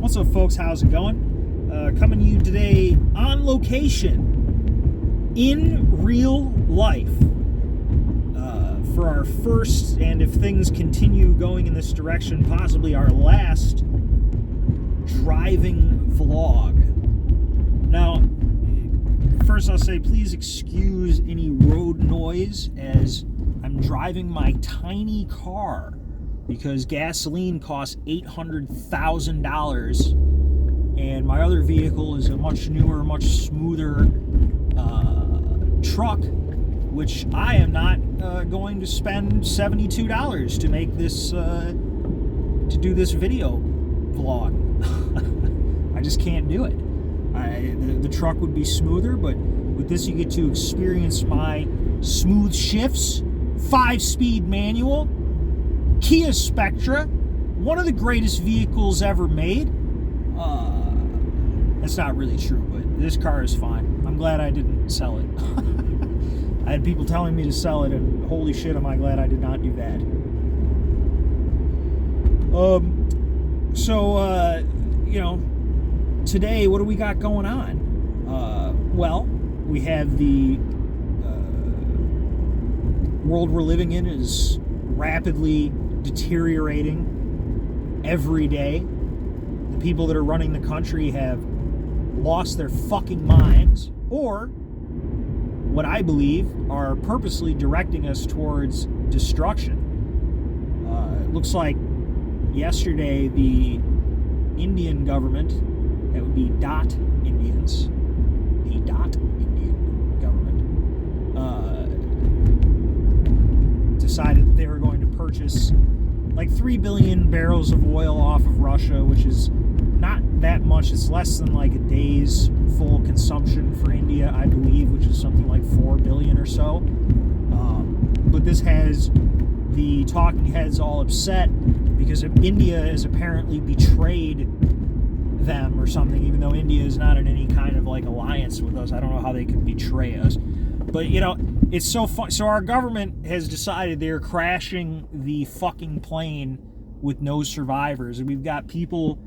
What's up, folks? How's it going? Coming to you today on location, in real life, for our first, and if things continue going in this direction, possibly our last driving vlog. Now, first I'll say please excuse any road noise as I'm driving my tiny car because gasoline costs $800,000 and my other vehicle is a much newer, much smoother truck, which I am not going to spend $72 to make this, to do this video vlog. I just can't do it. The truck would be smoother, but with this you get to experience my smooth shifts, 5-speed manual, Kia Spectra, one of the greatest vehicles ever made. That's not really true, but this car is fine. I'm glad I didn't sell it. I had people telling me to sell it, and holy shit, am I glad I did not do that. You know, today, what do we got going on? Well, we have the world we're living in is rapidly deteriorating every day. The people that are running the country have lost their fucking minds, or what I believe are purposely directing us towards destruction. It looks like yesterday the Indian government, that would be Dot Indians, the Dot Indian government, decided that they were going to purchase like 3 billion barrels of oil off of Russia, which is not that much. It's less than like a day's full consumption for India, I believe, which is something like 4 billion or so. But this has the talking heads all upset because India has apparently betrayed them or something, even though India is not in any kind of like alliance with us. I don't know how they could betray us. But, you know, it's so fun. So our government has decided they're crashing the fucking plane with no survivors. And we've got people,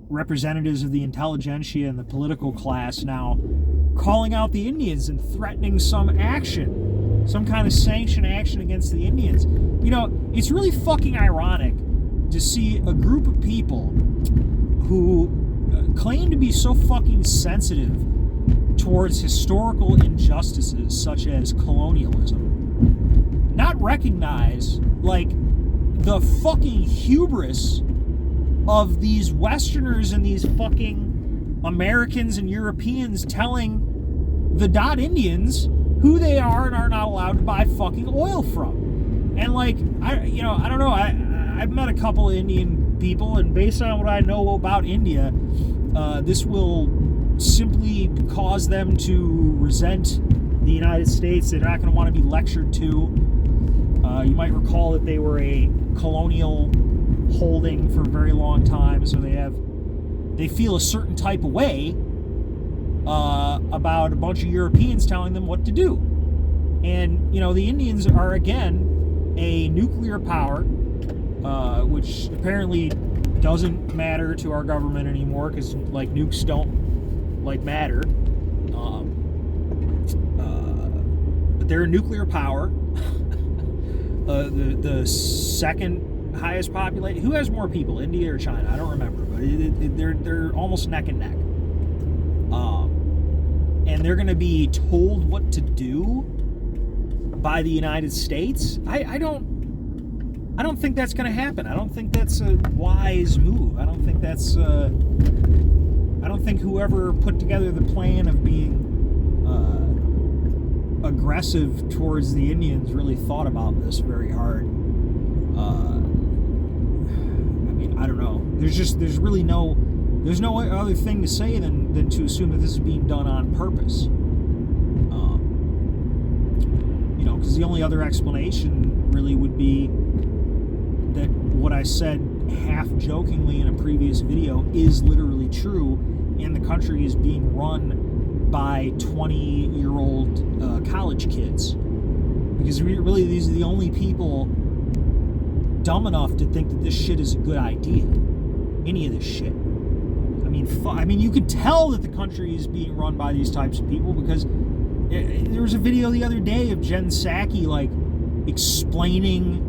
representatives of the intelligentsia and the political class now calling out the Indians and threatening some action, some kind of sanctioned action against the Indians. You know, it's really fucking ironic to see a group of people who claim to be so fucking sensitive towards historical injustices such as colonialism not recognize, like, the fucking hubris of these Westerners and these fucking Americans and Europeans telling the Dot Indians who they are and are not allowed to buy fucking oil from. And, like, I don't know, I've met a couple of Indian people, and based on what I know about India, this will simply cause them to resent the United States. They're not going to want to be lectured to. You might recall that they were a colonial holding for a very long time, so they feel a certain type of way about a bunch of Europeans telling them what to do. And, you know, the Indians are, again, a nuclear power, which apparently doesn't matter to our government anymore because, like, nukes don't, like, matter. But they're a nuclear power. The second highest population. Who has more people, India or China? I don't remember, but they're almost neck and neck. And they're going to be told what to do by the United States. I don't think that's going to happen. I don't think that's a wise move. I don't think whoever put together the plan of being aggressive towards the Indians really thought about this very hard. I don't know. There's no other thing to say than to assume that this is being done on purpose. You know, because the only other explanation really would be that what I said half jokingly in a previous video is literally true, and the country is being run by 20-year-old college kids. Because really, these are the only people dumb enough to think that this shit is a good idea. Any of this shit. I mean, you could tell that the country is being run by these types of people, because there was a video the other day of Jen Psaki, like, explaining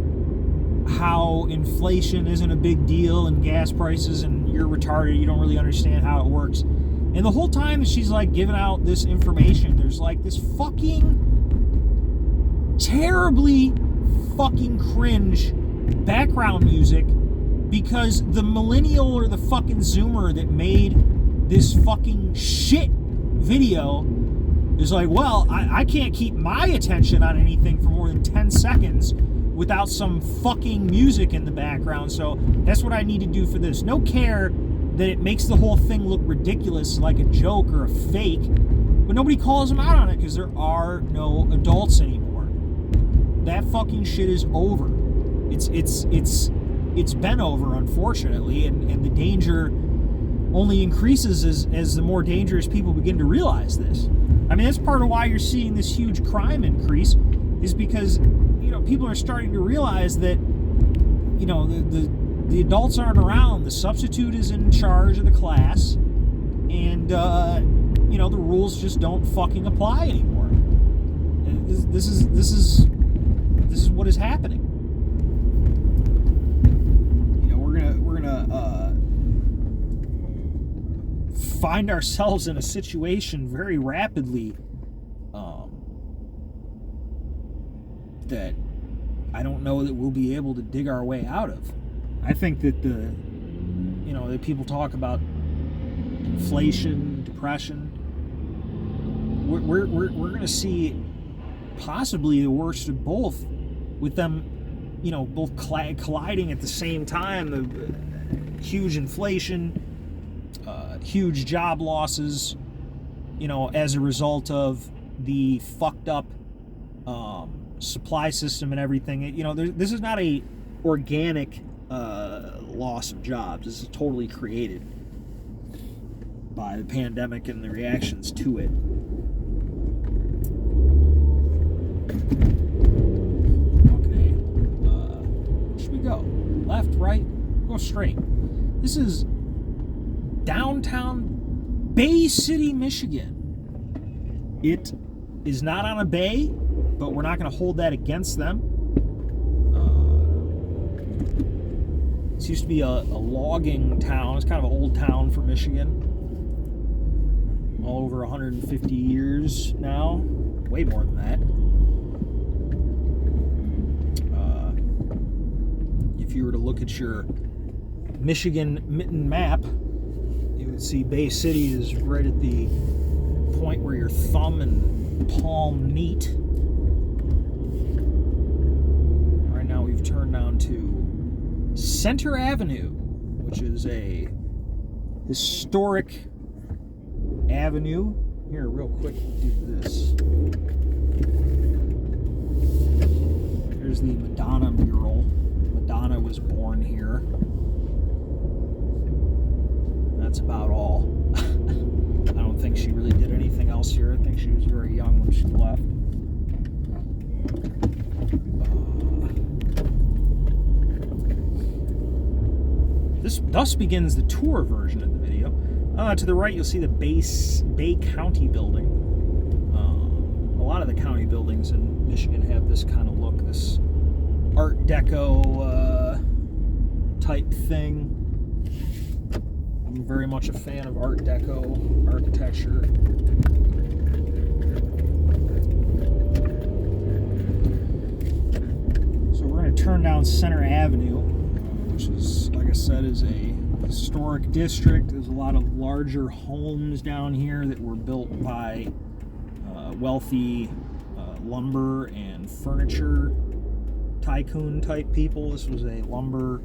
how inflation isn't a big deal and gas prices, and you're retarded, you don't really understand how it works. And the whole time she's like giving out this information, there's like this fucking terribly fucking cringe background music, because the millennial or the fucking zoomer that made this fucking shit video is like, well, I can't keep my attention on anything for more than 10 seconds without some fucking music in the background, so that's what I need to do for this. No care that it makes the whole thing look ridiculous, like a joke or a fake, but nobody calls them out on it because there are no adults anymore. That fucking shit is over. It's been over, unfortunately, and the danger only increases as the more dangerous people begin to realize this. I mean, that's part of why you're seeing this huge crime increase, is because, you know, people are starting to realize that, you know, the adults aren't around. The substitute is in charge of the class, and you know, the rules just don't fucking apply anymore. This is what is happening. You know, we're gonna find ourselves in a situation very rapidly that I don't know that we'll be able to dig our way out of. I think that that people talk about inflation, depression. We're going to see possibly the worst of both, with them, you know, both colliding at the same time. The huge inflation, huge job losses, you know, as a result of the fucked up supply system and everything. You know, this is not a organic loss of jobs. This is totally created by the pandemic and the reactions to it. Okay, where should we go? Left, right? Go straight. This is downtown Bay City, Michigan. It is not on a bay, but we're not going to hold that against them. This used to be a logging town. It's kind of an old town for Michigan. All over 150 years now. Way more than that. If you were to look at your Michigan mitten map, you would see Bay City is right at the point where your thumb and palm meet. Right now we've turned down to Center Avenue, which is a historic avenue. Here, real quick, we'll do this. Here's the Madonna Mural. Madonna was born here. That's about all. I don't think she really did anything else here. I think she was very young when she left. Thus begins the tour version of the video. To the right, you'll see the Bay County building. A lot of the county buildings in Michigan have this kind of look, this Art Deco type thing. I'm very much a fan of Art Deco architecture. So we're going to turn down Center Avenue, which is, like I said, is a historic district. There's a lot of larger homes down here that were built by wealthy lumber and furniture tycoon type people. This was a lumber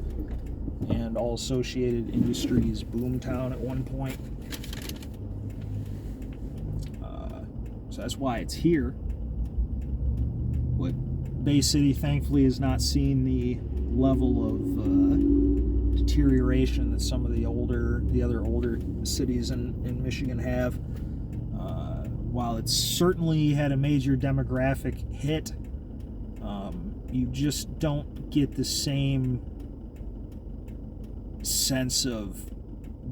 and all associated industries boomtown at one point. So that's why it's here. But Bay City, thankfully, has not seen the level of deterioration that some of the other older cities in Michigan have. While it's certainly had a major demographic hit, you just don't get the same sense of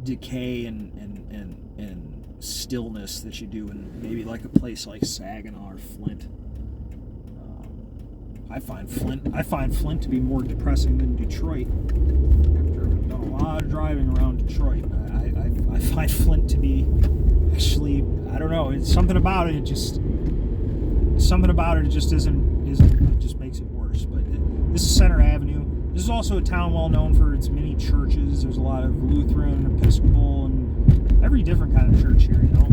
decay and stillness that you do in maybe like a place like Saginaw or Flint. I find Flint to be more depressing than Detroit. I've done a lot of driving around Detroit. I find Flint to be actually, I don't know, it's something about it. It just isn't. It just makes it worse. But this is Center Avenue. This is also a town well known for its many churches. There's a lot of Lutheran, Episcopal, and every different kind of church here. You know,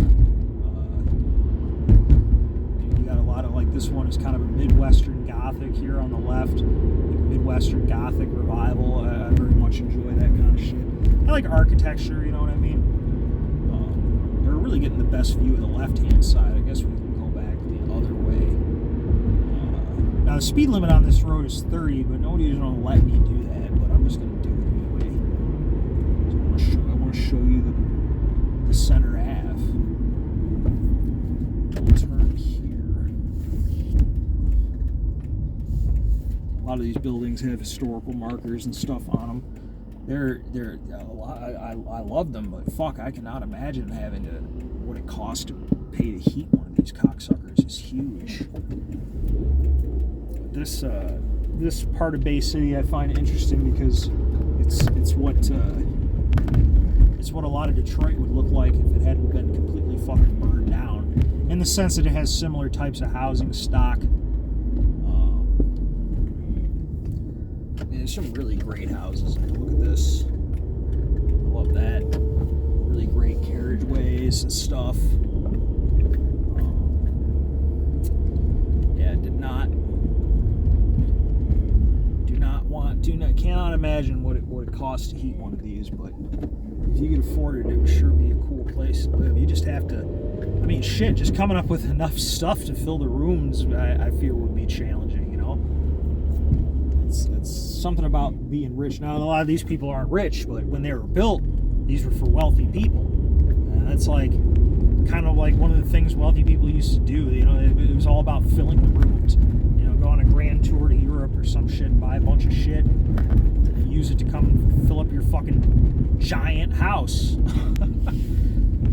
you got a lot of, like, this one is kind of a Midwestern Gothic here on the left. Like Midwestern Gothic revival. I very much enjoy that kind of shit. I like architecture. You know what I mean? We're really getting the best view of the left-hand side. I guess we can go back the other way. Now, the speed limit on this road is 30, but nobody's going to let me do that, but I'm just going to do it anyway. So I want to show you the Center Ave. We'll turn here. A lot of these buildings have historical markers and stuff on them. They're a lot, I love them, but fuck, I cannot imagine having to, what it costs to pay to heat one of these cocksuckers is huge. This part of Bay City I find interesting because it's what a lot of Detroit would look like if it hadn't been completely fucking burned down. In the sense that it has similar types of housing stock. There's some really great houses. Look at this. I love that. Really great carriageways and stuff. Yeah, cannot imagine what it costs to heat one of these, but if you could afford it, it would sure be a cool place to live. You just have to, I mean, shit, just coming up with enough stuff to fill the rooms, I feel would be challenging, you know? It's something about being rich. Now, a lot of these people aren't rich, but when they were built, these were for wealthy people. And that's like, kind of like one of the things wealthy people used to do. You know, it was all about filling the rooms. You know, go on a grand tour to Europe or some shit and buy a bunch of shit and use it to come and fill up your fucking giant house.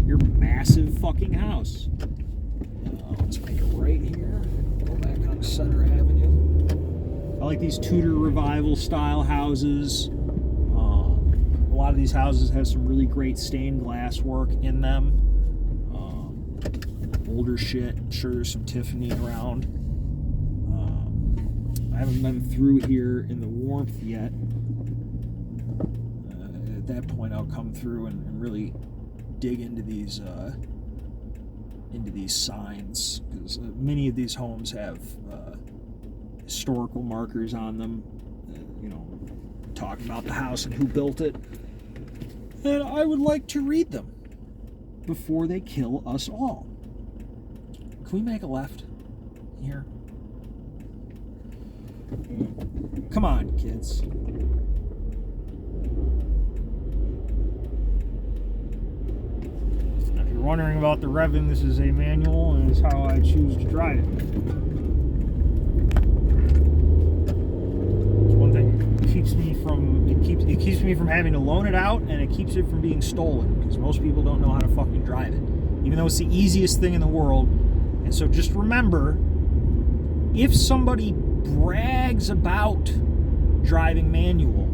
Your massive fucking house. Let's make a right here. Go back on Center Avenue. I like these Tudor Revival style houses. A lot of these houses have some really great stained glass work in them. Older shit. I'm sure there's some Tiffany around. I haven't been through here in the warmth yet. At that point, I'll come through and really dig into these signs, because many of these homes have historical markers on them, you know, talking about the house and who built it. And I would like to read them before they kill us all. Can we make a left here? Come on, kids. If you're wondering about the revving, this is a manual, and it's how I choose to drive it. It's one thing. It keeps me from having to loan it out, and it keeps it from being stolen, because most people don't know how to fucking drive it, even though it's the easiest thing in the world. And so just remember, if somebody brags about driving manual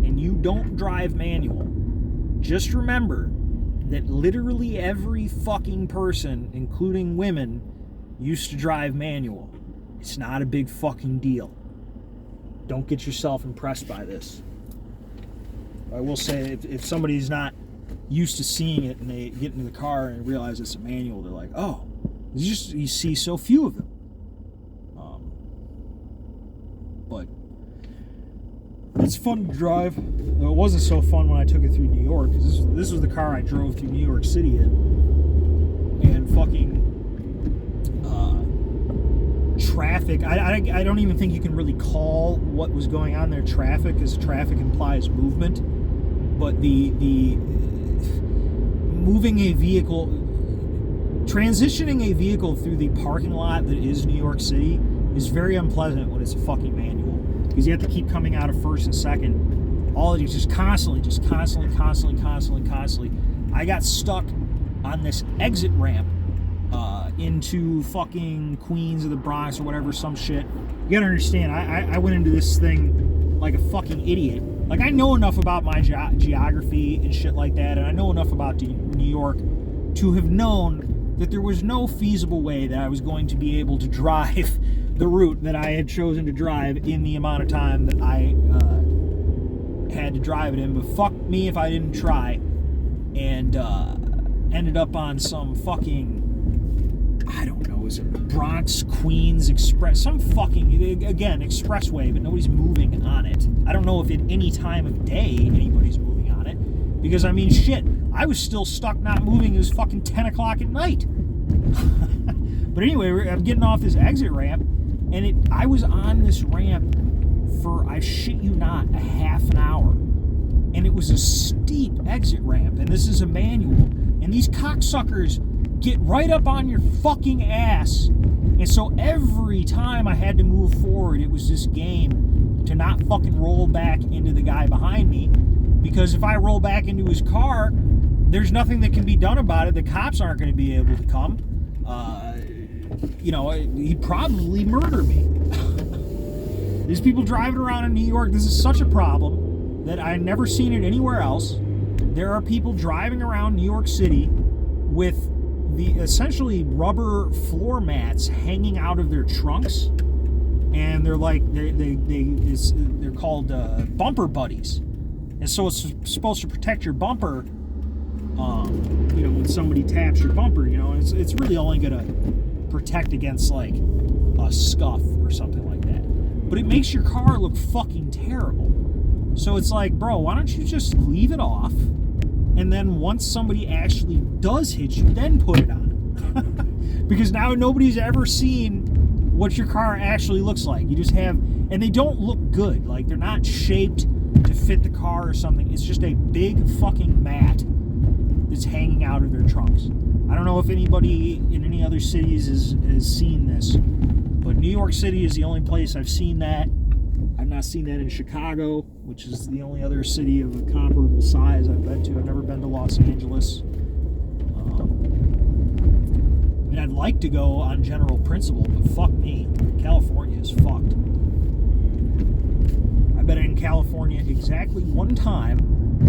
and you don't drive manual, just remember that literally every fucking person, including women, used to drive manual. It's not a big fucking deal. Don't get yourself impressed by this. I will say, if somebody's not used to seeing it and they get into the car and realize it's a manual, they're like, oh, you see so few of them. But it's fun to drive. It wasn't so fun when I took it through New York, because this was the car I drove through New York City in. And fucking traffic, I don't even think you can really call what was going on there traffic, because traffic implies movement. But the moving a vehicle, transitioning a vehicle through the parking lot that is New York City is very unpleasant when it's a fucking manual, because you have to keep coming out of first and second all it is just constantly. I got stuck on this exit ramp into fucking Queens or the Bronx or whatever, some shit. You gotta understand, I went into this thing like a fucking idiot. Like, I know enough about my geography and shit like that, and I know enough about New York to have known that there was no feasible way that I was going to be able to drive the route that I had chosen to drive in the amount of time that I had to drive it in. But fuck me if I didn't try, and ended up on some fucking, I don't know, is it Bronx Queens Express, some fucking, again, expressway, but nobody's moving on it. I don't know if at any time of day anybody's moving on it, because I mean, shit, I was still stuck not moving. It was fucking 10 o'clock at night. But anyway, I'm getting off this exit ramp, and I was on this ramp for, I shit you not, a half an hour. And it was a steep exit ramp, and this is a manual, and these cocksuckers get right up on your fucking ass. And so every time I had to move forward, it was this game to not fucking roll back into the guy behind me, because if I roll back into his car, there's nothing that can be done about it. The cops aren't going to be able to come. He'd probably murder me. There's people driving around in New York. This is such a problem that I've never seen it anywhere else. There are people driving around New York City with the essentially rubber floor mats hanging out of their trunks, and they're like they're called bumper buddies, and so it's supposed to protect your bumper. When somebody taps your bumper, and it's really only gonna protect against like a scuff or something like that, but it makes your car look fucking terrible. So it's like, bro, why don't you just leave it off? And then once somebody actually does hit you, then put it on. Because now nobody's ever seen what your car actually looks like. You just have, and they don't look good. Like, they're not shaped to fit the car or something. It's just a big fucking mat that's hanging out of their trunks. I don't know if anybody in any other cities has seen this, but New York City is the only place I've seen that. I've not seen that in Chicago, which is the only other city of a comparable size I've been to. I've never been to Los Angeles. I'd like to go on general principle, but fuck me. California is fucked. I've been in California exactly one time,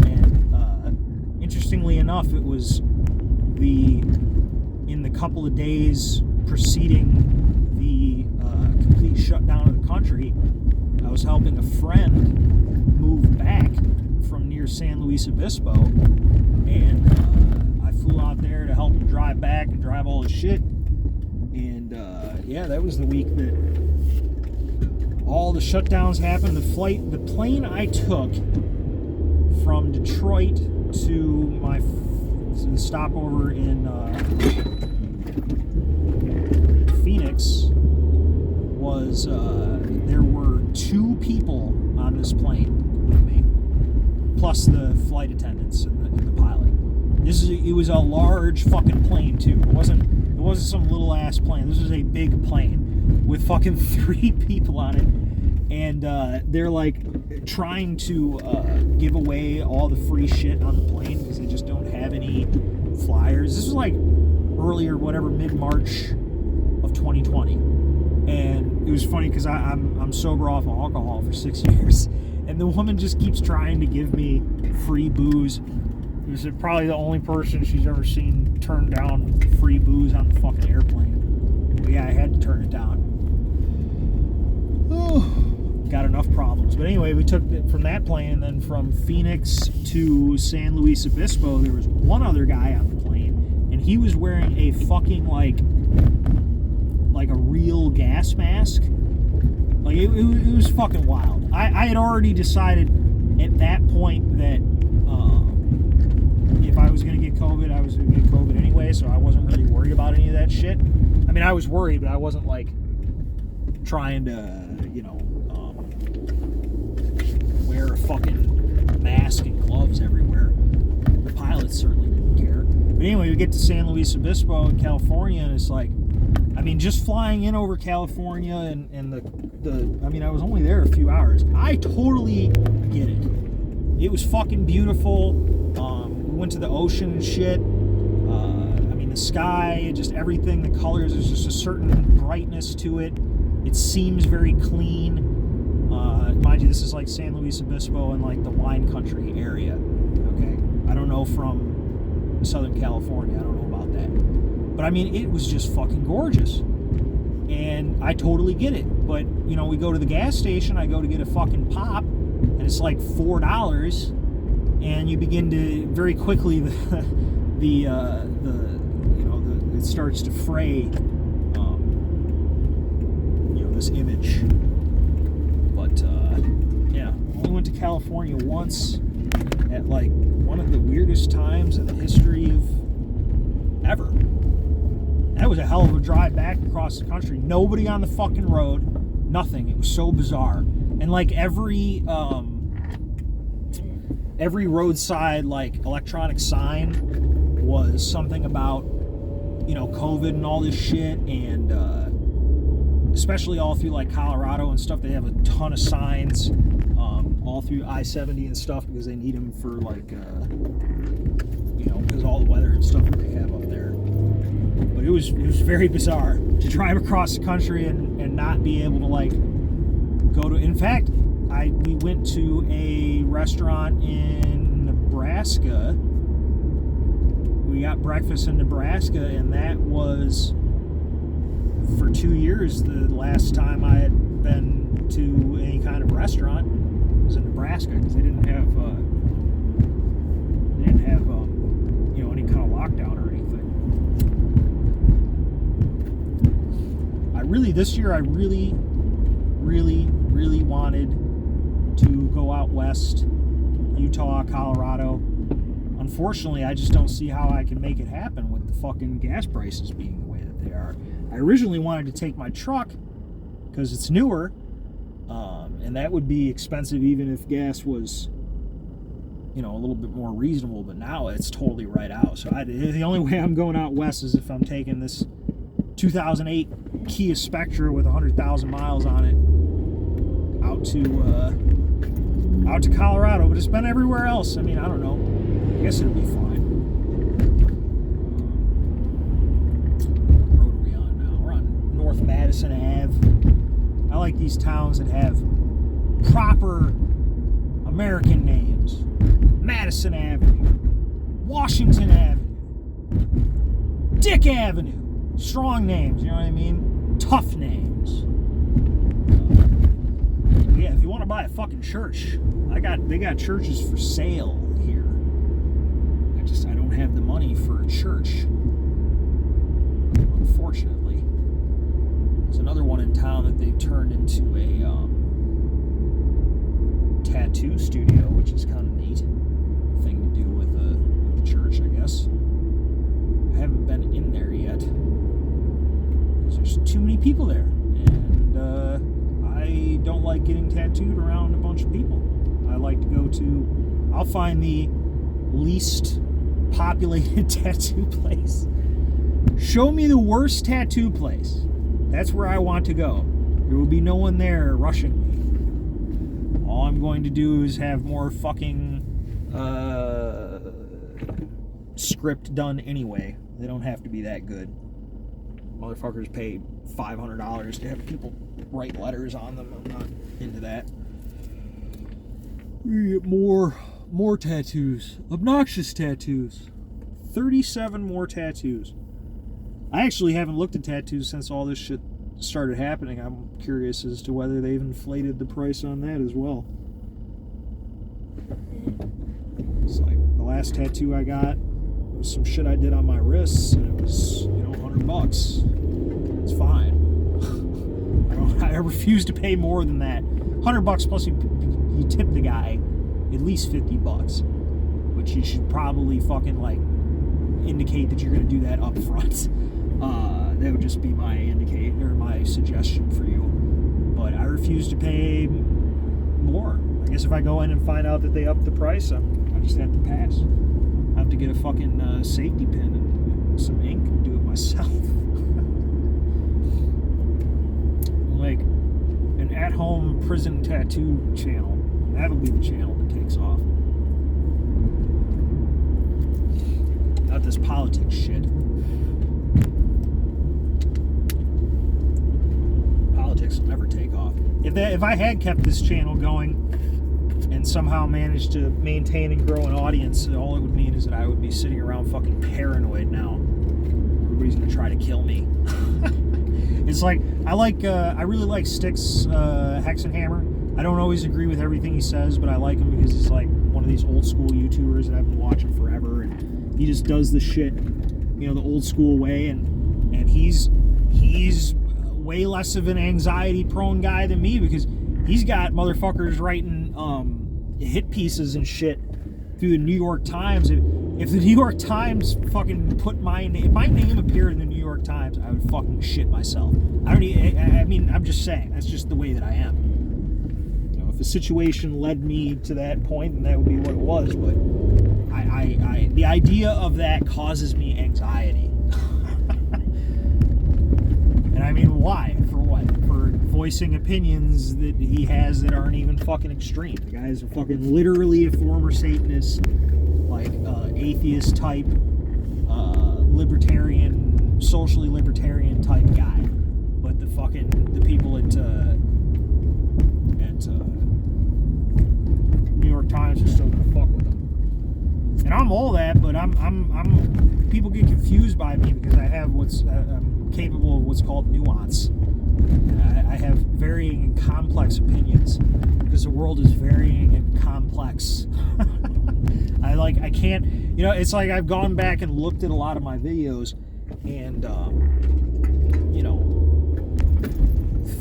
and interestingly enough, it was in the couple of days preceding the complete shutdown of the country. I was helping a friend move back from near San Luis Obispo, and I flew out there to help him drive back and drive all his shit. And that was the week that all the shutdowns happened. The plane I took from Detroit to the stopover in Phoenix was there were 2 people on this plane with me, plus the flight attendants and the pilot. It was a large fucking plane too. It wasn't some little ass plane. This was a big plane with fucking 3 people on it, and they're like trying to give away all the free shit on the plane because they just don't have any flyers. This was like earlier, mid-March of 2020, and it was funny because I'm sober off of alcohol for 6 years, and the woman just keeps trying to give me free booze. It was probably the only person she's ever seen turn down free booze on the fucking airplane. But yeah, I had to turn it down. Got enough problems. But anyway, we took it from that plane, and then from Phoenix to San Luis Obispo, there was one other guy on the plane, and he was wearing a fucking like a real gas mask. Like, it was fucking wild. I had already decided at that point that if I was going to get COVID, I was going to get COVID anyway, so I wasn't really worried about any of that shit. I mean, I was worried, but I wasn't like trying to, wear a fucking mask and gloves everywhere. The pilots certainly didn't care. But anyway, we get to San Luis Obispo in California, and it's like, I mean, just flying in over California and I mean, I was only there a few hours. I totally get it. it was fucking beautiful. We went to the ocean and shit. I mean, the sky, just everything, the colors, there's just a certain brightness to it. It seems very clean. Mind you, this is like San Luis Obispo and like the wine country area. Okay, I don't know from Southern California. I don't know about that, but I mean, it was just fucking gorgeous, and I totally get it. But you know, we go to the gas station. I go to get a fucking pop, and it's like $4, and you begin to very quickly it starts to fray. This image. But yeah, only went to California once at like one of the weirdest times in the history of ever. That was a hell of a drive back across the country. Nobody on the fucking road, nothing. It was so bizarre. And like every roadside like electronic sign was something about, you know, COVID and all this shit, and especially all through like Colorado and stuff. They have a ton of signs all through I-70 and stuff because they need them for like because all the weather and stuff that they have up there. But it was very bizarre to drive across the country and not be able to like go to. In fact, we went to a restaurant in Nebraska. We got breakfast in Nebraska, and that was, for 2 years, the last time I had been to any kind of restaurant was in Nebraska, because they didn't have any kind of lockdown or anything. This year I really wanted to go out west, Utah, Colorado. Unfortunately, I just don't see how I can make it happen with the fucking gas prices being the way that they are. I originally wanted to take my truck because it's newer, and that would be expensive even if gas was, a little bit more reasonable. But now it's totally right out. So the only way I'm going out west is if I'm taking this 2008 Kia Spectra with 100,000 miles on it out to Colorado. But it's been everywhere else. I mean, I don't know. I guess it'll be fine. What road are we on now? We're on North Madison Ave. I like these towns that have proper American names. Madison Avenue, Washington Avenue, Dick Avenue. Strong names, you know what I mean? Tough names. Yeah, if you want to buy a fucking church, they got churches for sale here. I don't have the money for a church, unfortunately. There's another one in town that they've turned into a tattoo studio, which is kind of neat thing to do with the church, I guess. I haven't been in there yet because there's too many people there, and I don't like getting tattooed around a bunch of people. I like to go to, I'll find the least populated tattoo place. Show me the worst tattoo place. That's where I want to go. There will be no one there rushing me. All I'm going to do is have more fucking script done anyway. They don't have to be that good. Motherfuckers pay $500 to have people write letters on them. I'm not into that. We get more tattoos. Obnoxious tattoos. 37 more tattoos. I actually haven't looked at tattoos since all this shit started happening. I'm curious as to whether they've inflated the price on that as well. It's like the last tattoo I got was some shit I did on my wrists, and it was, $100. It's fine. I refuse to pay more than that. $100 plus you tip the guy at least $50, which you should probably fucking indicate that you're going to do that up front. That would just be my my suggestion for you. But I refuse to pay more. I guess if I go in and find out that they upped the price, I just have to pass. I have to get a fucking safety pin and some ink and do it myself. Like an at-home prison tattoo channel. That'll be the channel that takes off. this politics shit. Politics will never take off. If I had kept this channel going and somehow managed to maintain and grow an audience, all it would mean is that I would be sitting around fucking paranoid now. Everybody's gonna try to kill me. It's like I really like Styx Hexenhammer. I don't always agree with everything he says, but I like him because he's like one of these old school YouTubers that I've been watching forever, and he just does the shit, you know, the old school way, and he's way less of an anxiety prone guy than me, because he's got motherfuckers writing hit pieces and shit through the New York Times. If the New York Times fucking put if my name appeared in the New York Times, I would fucking shit myself. I mean, I'm just saying, that's just the way that I am. You know, if the situation led me to that point, then that would be what it was, but the idea of that causes me anxiety. And I mean, why? For what? For voicing opinions that he has that aren't even fucking extreme. The guy is fucking literally a former Satanist, like atheist type, libertarian, socially libertarian type guy. But the people at New York Times are still gonna fuck with him. And I'm all that, but I'm people get confused by me because I have I'm capable of what's called nuance. I have varying and complex opinions because the world is varying and complex. I can't, you know, it's like I've gone back and looked at a lot of my videos and, you know,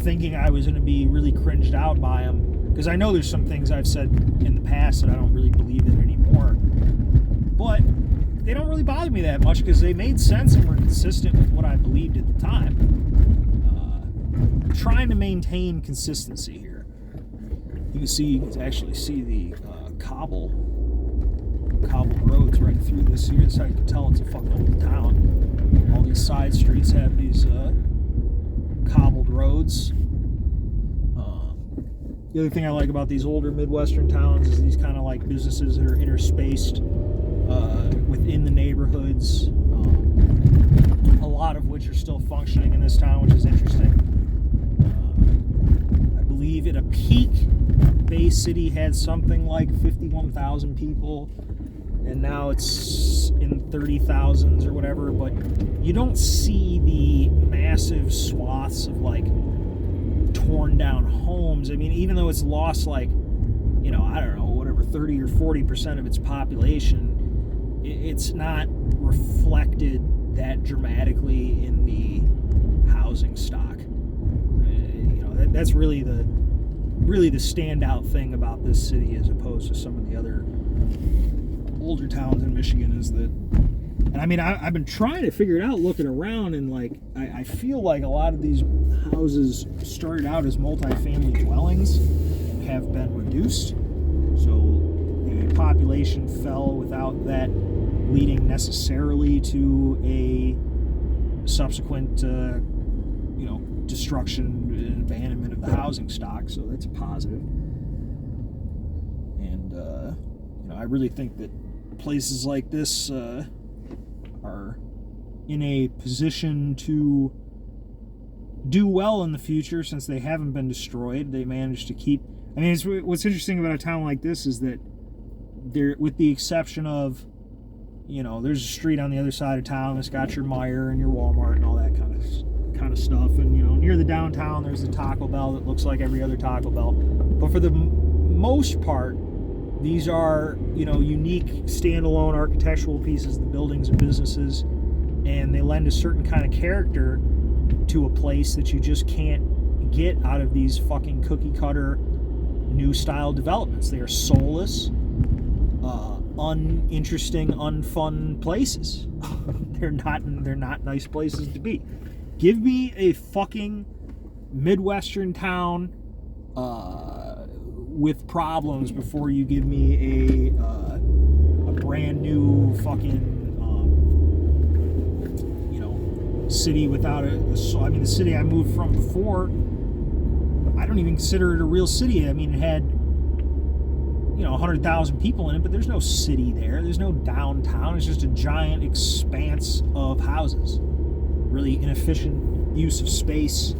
thinking I was going to be really cringed out by them, because I know there's some things I've said in the past that I don't really believe in anymore, but they don't really bother me that much because they made sense and were consistent with what I believed at the time. I'm trying to maintain consistency here. You can actually see the cobbled roads right through this here. That's how you can tell it's a fucking old town. All these side streets have these cobbled roads. The other thing I like about these older Midwestern towns is these kind of like businesses that are interspaced within the neighborhoods, a lot of which are still functioning in this town, which is interesting. I believe at a peak, Bay City had something like 51,000 people, and now it's in 30,000s or whatever, but you don't see the massive swaths of like torn down homes. I mean, even though it's lost like, you know, I don't know, whatever, 30 or 40% of its population, it's not reflected that dramatically in the housing stock. You know, that's really the standout thing about this city as opposed to some of the other older towns in Michigan is that, and I mean, I've been trying to figure it out looking around, and like I feel like a lot of these houses started out as multi-family dwellings and have been reduced, so the population fell without that leading necessarily to a subsequent you know, destruction and abandonment of the housing stock, so that's a positive. And you know, I really think that places like this are in a position to do well in the future since they haven't been destroyed. They managed to keep, I mean, what's interesting about a town like this is that there, with the exception of, you know, there's a street on the other side of town that's got your Meijer and your Walmart and all that kind of stuff, and you know, near the downtown there's the Taco Bell that looks like every other Taco Bell, but for the most part these are, you know, unique standalone architectural pieces. The buildings and businesses, and they lend a certain kind of character to a place that you just can't get out of these fucking cookie cutter new style developments. They are soulless, uninteresting, unfun places. They're not nice places to be. Give me a fucking Midwestern town with problems before you give me a brand new fucking you know, city without I mean, the city I moved from before, I don't even consider it a real city. I mean, it had 100,000 people in it, but there's no city there. There's no downtown. It's just a giant expanse of houses. Really inefficient use of space.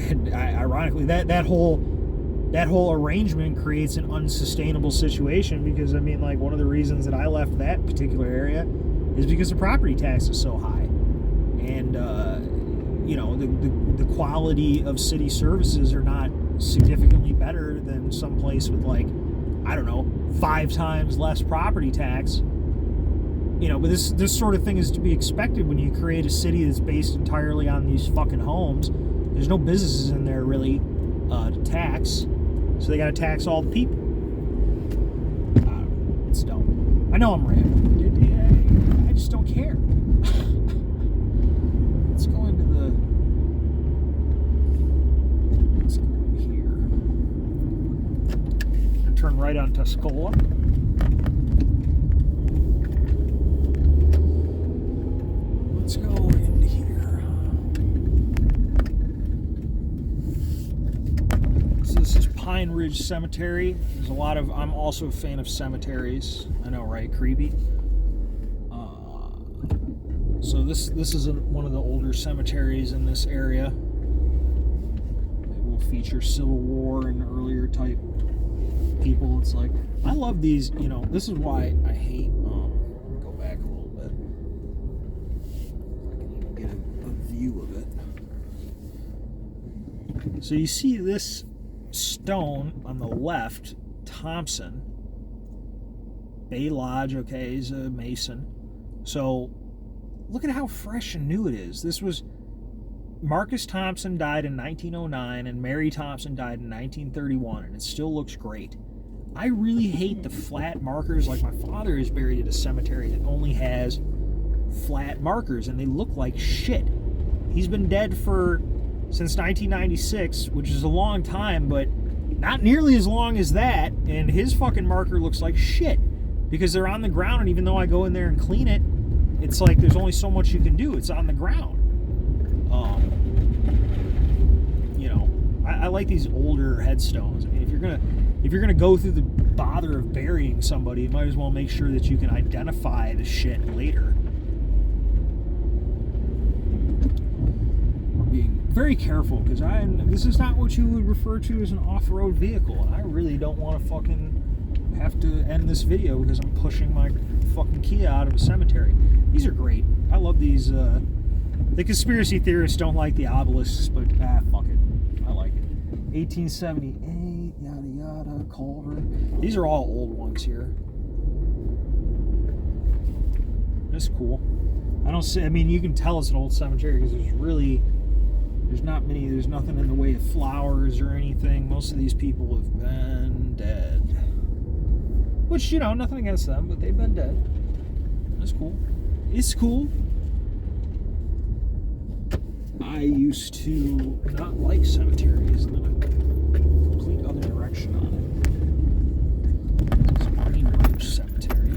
And ironically, that whole arrangement creates an unsustainable situation because, one of the reasons that I left that particular area is because the property tax is so high. And, the quality of city services are not significantly better than someplace with 5 times less property tax. But this sort of thing is to be expected when you create a city that's based entirely on these fucking homes. There's no businesses in there really to tax, so they got to tax all the people. It's dumb. I know I'm rambling. I just don't care. Let's go into here. And turn right on Tuscola. Let's go into here. So this is Pine Ridge Cemetery. There's a lot of. I'm also a fan of cemeteries. I know, right? Creepy. So this is one of the older cemeteries in this area. It will feature Civil War and earlier type people. It's like I love these. This is why I hate. Go back a little bit. If I can even get a view of it. So you see this stone on the left, Thompson. Bay Lodge, okay, is a Mason. So look at how fresh and new it is. This was Marcus Thompson died in 1909 and Mary Thompson died in 1931, and it still looks great. I really hate the flat markers. Like my father is buried at a cemetery that only has flat markers, and they look like shit. He's been dead since 1996, which is a long time, but not nearly as long as that, and his fucking marker looks like shit because they're on the ground, and even though I go in there and clean it, it's like there's only so much you can do. It's on the ground. I like these older headstones. If you're gonna go through the bother of burying somebody, you might as well make sure that you can identify the shit later. We're being very careful because this is not what you would refer to as an off-road vehicle, and I really don't want to fucking have to end this video because I'm pushing my fucking Kia out of a cemetery. These are great. I love these. The conspiracy theorists don't like the obelisks, but fuck it. I like it. 1878, yada yada, Culver. These are all old ones here. That's cool. I don't see. You can tell it's an old cemetery because there's not many. There's nothing in the way of flowers or anything. Most of these people have been dead. Which, nothing against them, but they've been dead. That's cool. It's cool. I used to not like cemeteries, and then I went a complete other direction on it. It's Green Ridge Cemetery.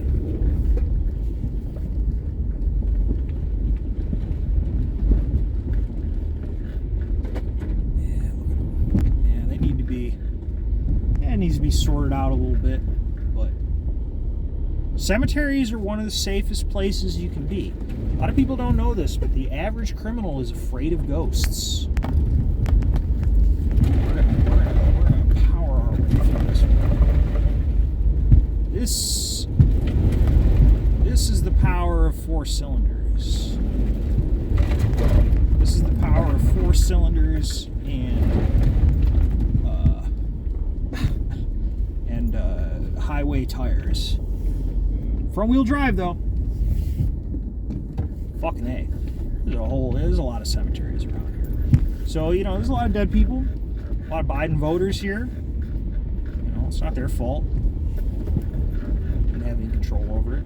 Yeah, look at them. Yeah, they need to be. Yeah, it needs to be sorted out a little bit. Cemeteries are one of the safest places you can be. A lot of people don't know this, but the average criminal is afraid of ghosts. We're gonna power our way through this one. This is the power of 4 cylinders. This is the power of 4 cylinders and highway tires. Front-wheel drive, though. Fucking A. There's a lot of cemeteries around here. So, there's a lot of dead people. A lot of Biden voters here. It's not their fault. Didn't have any control over it.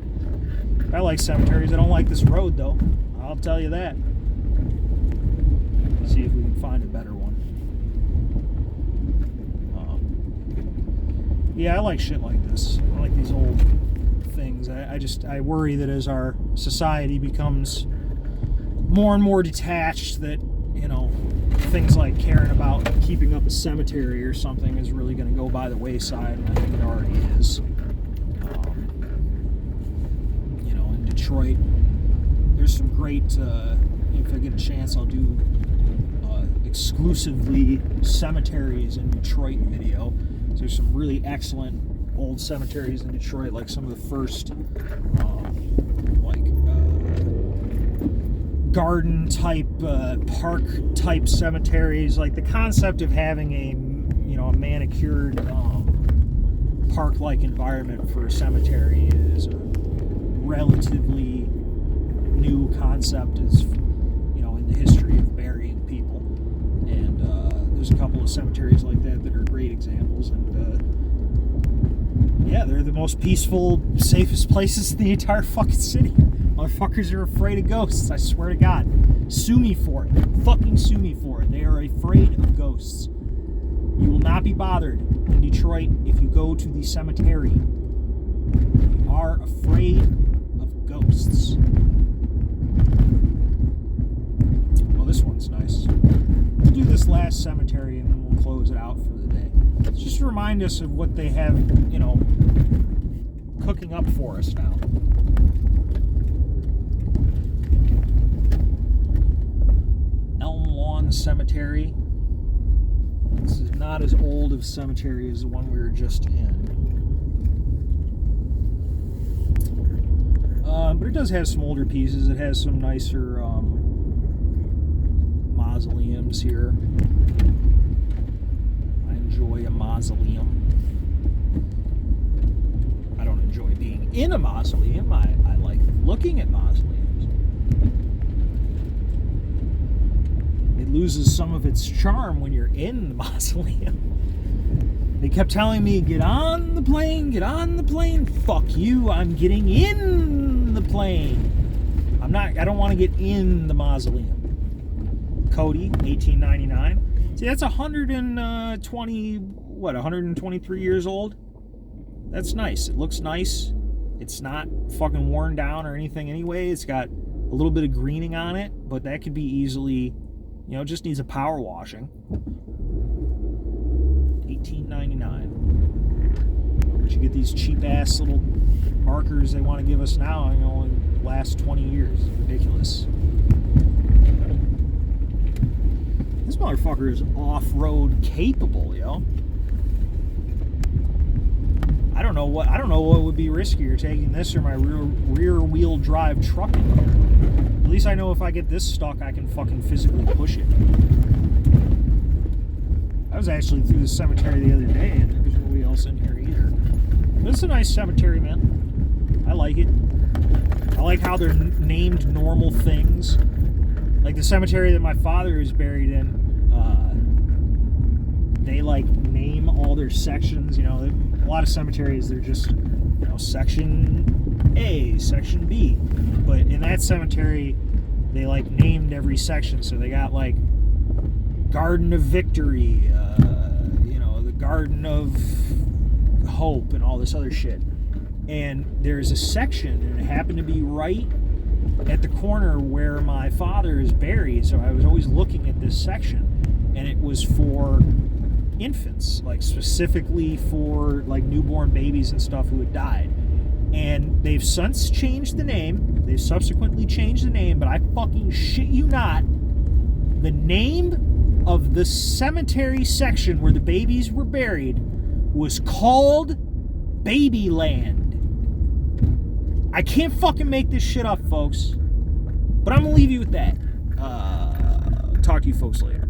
I like cemeteries. I don't like this road, though. I'll tell you that. Let's see if we can find a better one. Yeah, I like shit like this. I like these old things. I worry that as our society becomes more and more detached, that you know, things like caring about keeping up a cemetery or something is really going to go by the wayside, and I think it already is. You know, in Detroit, there's some great, if I get a chance, I'll do exclusively cemeteries in Detroit video. So there's some really excellent old cemeteries in Detroit, like some of the first garden type, park type cemeteries. Like the concept of having a manicured park like environment for a cemetery is a relatively new concept, is in the history of burying people. And there's a couple of cemeteries like that are great examples. And yeah, they're the most peaceful, safest places in the entire fucking city. Motherfuckers are afraid of ghosts, I swear to God. Sue me for it. Fucking sue me for it. They are afraid of ghosts. You will not be bothered in Detroit if you go to the cemetery. You are afraid of ghosts. Well, this one's nice. We'll do this last cemetery and then we'll close it out for the day. Just to remind us of what they have, cooking up for us now. Elm Lawn Cemetery. This is not as old of a cemetery as the one we were just in. But it does have some older pieces. It has some nicer mausoleums here. I enjoy a mausoleum. I don't enjoy being in a mausoleum. I like looking at mausoleums. It loses some of its charm when you're in the mausoleum. They kept telling me, get on the plane, get on the plane. Fuck you, I'm getting in the plane. I don't want to get in the mausoleum. Cody, 1899. See, that's 123 years old? That's nice. It looks nice. It's not fucking worn down or anything anyway. It's got a little bit of greening on it, but that could be easily, it just needs a power washing. 1899. But you get these cheap ass little markers they want to give us now, in the last 20 years. Ridiculous. This motherfucker is off-road capable, yo. I don't know what would be riskier, taking this or my rear-wheel drive truck in here. At least I know if I get this stuck, I can fucking physically push it. I was actually through the cemetery the other day, and there's nobody else in here either. But it's a nice cemetery, man. I like it. I like how they're named normal things. Like the cemetery that my father is buried in, they name all their sections. A lot of cemeteries, they're just section A, section B. But in that cemetery, they named every section. So they got Garden of Victory, the Garden of Hope, and all this other shit. And there's a section, and it happened to be right at the corner where my father is buried, so I was always looking at this section, and it was for infants, specifically for newborn babies and stuff who had died. And they've since changed the name. They've subsequently changed the name, but I fucking shit you not, the name of the cemetery section where the babies were buried was called Babyland. I can't fucking make this shit up, folks. But I'm gonna leave you with that. Talk to you folks later.